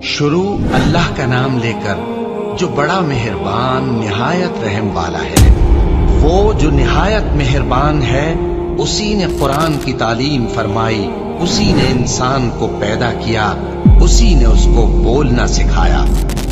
शुरू अल्लाह का नाम लेकर जो बड़ा मेहरबान निहायत रहम वाला है। वो जो निहायत मेहरबान है, उसी ने कुरान की तालीम फरमाई, उसी ने इंसान को पैदा किया, उसी ने उसको बोलना सिखाया।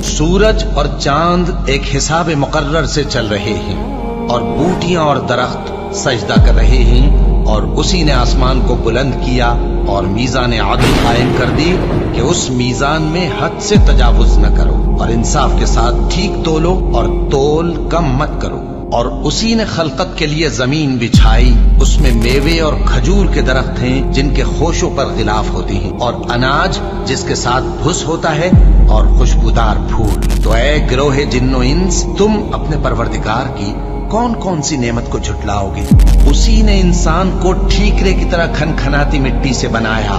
सूरज और चांद एक हिसाब मुकर्रर से चल रहे हैं और बूटियां और दरख्त सजदा कर रहे हैं, और उसी ने आसमान को बुलंद किया और मीज़ान आदल कायम कर दी कि उस मीज़ान में हद से तजावुज न करो और इंसाफ के साथ ठीक तोलो और तोल कम मत करो। और उसी ने खलकत के लिए जमीन बिछाई, उसमें मेवे और खजूर के दरख्त हैं जिनके खोशों पर गिलाफ होती हैं, और अनाज जिसके साथ भुस होता है और खुशबूदार फूल। तो ऐ गिरोहे जिन्नो इंस, तुम अपने परवरदिगार की कौन कौन सी नेमत को झुटलाओगे। उसी ने इंसान को ठीकरे की तरह खनखनाती मिट्टी से बनाया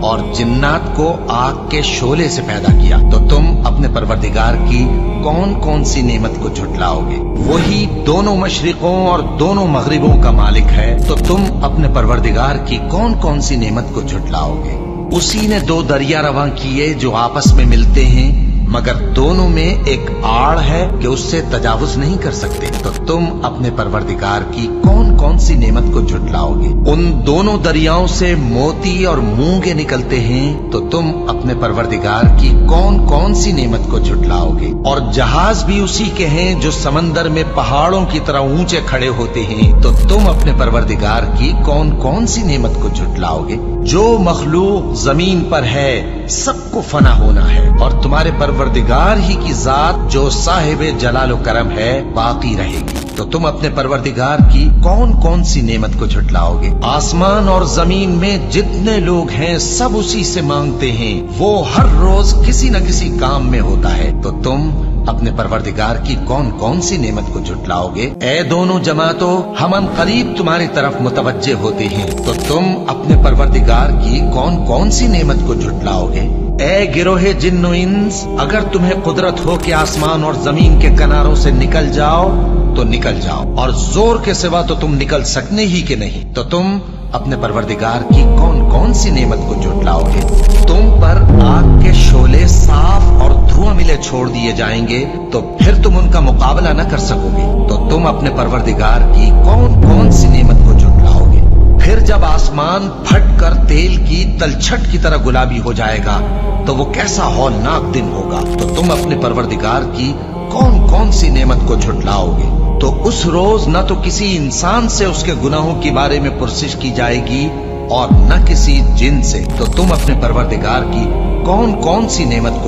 और जिन्नात को आग के शोले से पैदा किया। तो तुम अपने परवरदिगार की कौन कौन सी नेमत को झुटलाओगे। वही दोनों मशरिकों और दोनों मगरिबों का मालिक है, तो तुम अपने परवरदिगार की कौन कौन सी नेमत को झुटलाओगे। उसी ने दो दरिया रवां किए जो आपस में मिलते हैं, मगर दोनों में एक आड़ है कि उससे तजावुज नहीं कर सकते। तो तुम अपने परवरदिगार की कौन कौन सी नेमत को झुटलाओगे। उन दोनों दरियाओं से मोती और मूंगे निकलते हैं, तो तुम अपने परवरदिगार की कौन कौन सी नेमत को झुटलाओगे। और जहाज भी उसी के हैं जो समंदर में पहाड़ों की तरह ऊंचे खड़े होते हैं, तो तुम अपने परवरदिगार की कौन कौन सी नेमत को झुटलाओगे। जो मखलूक जमीन पर है सबको फना होना है, और तुम्हारे परवरदिगार ही की जात जो साहिब जलाल करम है बाकी रहेगी। तो तुम अपने परवरदिगार की कौन कौन सी नेमत को झुटलाओगे। आसमान और जमीन में जितने लोग हैं सब उसी से मांगते हैं, वो हर रोज किसी न किसी काम में होता है। तो तुम अपने परवरदिगार की कौन कौन सी नेमत को झुटलाओगे। ए दोनों जमातों, हम करीब तुम्हारी तरफ मुतवज्जे होते हैं, तो तुम अपने परवरदिगार की कौन कौन सी नेमत को झुटलाओगे। ए गिरोहे जिन्नो इंस, अगर तुम्हें कुदरत हो कि आसमान और जमीन के किनारों से निकल जाओ तो निकल जाओ, और जोर के सिवा तो तुम निकल सकने ही के नहीं। तो तुम अपने परवरदिगार की कौन कौन सी नेमत को झुटलाओगे। तुम पर आग के शोले साफ और धुआं मिले छोड़ दिए जाएंगे, तो फिर तुम उनका मुकाबला न कर सकोगे। तो तुम अपने परवरदिगार की कौन कौन सी नेमत को झुटलाओगे। फिर जब आसमान फट कर तेल की तलछट की तरह गुलाबी हो जाएगा, तो वो कैसा हौलनाक दिन होगा। तो तुम अपने परवरदिगार की कौन कौन सी नेमत को झुटलाओगे। तो उस रोज न तो किसी इंसान से उसके गुनाहों के बारे में पुरसिश की जाएगी और न किसी जिन से। तो तुम अपने परवरदिगार की कौन कौन सी नेमत को